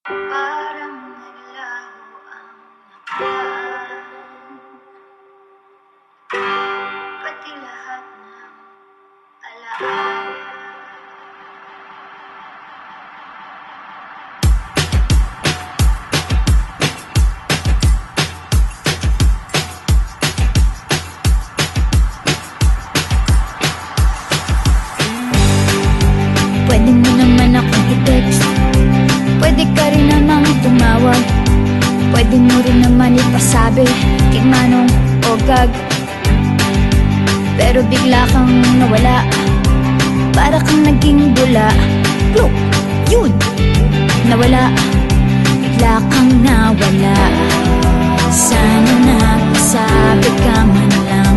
Parang naglaho ang nakaraan, pati lahat ng alaala. Pwede mo naman akong i-text, pwede ka rin namang tumawag, pwede mo rin naman ipasabi kay Manong o Gag. Pero bigla kang nawala, para kang naging bula. Look, yun, nawala, bigla kang nawala. Sana napasabi ka man lang,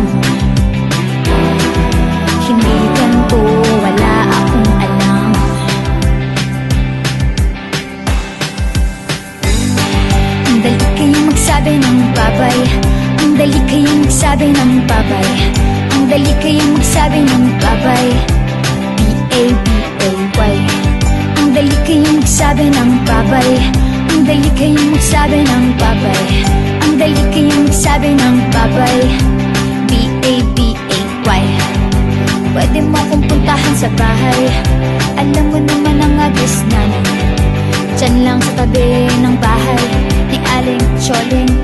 hindi ganito, wala akong alam. Ang dali kayong magsabi ng babay, ang dali kayong magsabi ng babay, ang dali kayong magsabi ng babay, B-A-B-A-Y. Ang dali kayong magsabi ng babay, ang dali kayong magsabi ng babay, ang dali kayong magsabi ng babay, B-A-B-A-Y. Pwede mo akong puntahan sa bahay, alam mo naman ang address namin, dyan lang sa tabi ng bahay ni Aling Choling.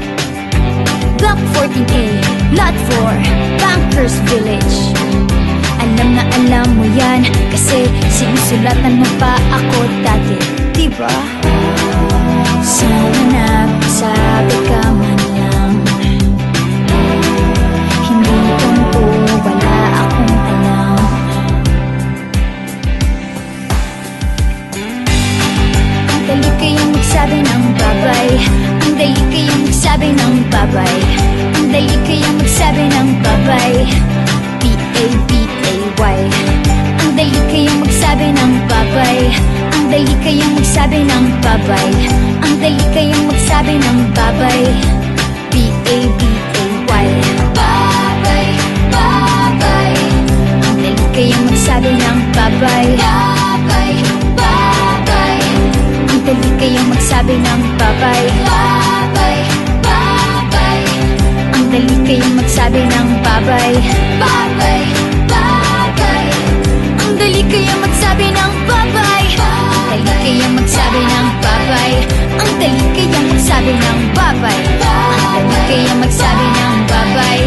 Block 14A, Lot 4, Bankers Village. Alam na alam mo yan, kasi sinusulatan mo pa ako dati, diba? Sana napasabi ka man lang, hindi ganito, wala akong alam. Ang dali kayong magsabi ng babay, ang dali kayong magsabi ng babay, ang dali kayong magsabi ng babay, B-A-B-A-Y. Ang dali kayong magsabi ng babay, ang dali kayong magsabi ng babay, ang dali kayong magsabi ng babay, B-A-B-A-Y. Babay, babay, ang dali kayong magsabi ng babay, babay, babay, ang dali kayong magsabi ng babay, babay, babay, ang dali kayong magsabi ng babay, babay, babay, ang dali kayong magsabi ng babay, ang dali kayong magsabi ng babay, ang dali kayong magsabi ng babay, ang dali kayong magsabi ng babay,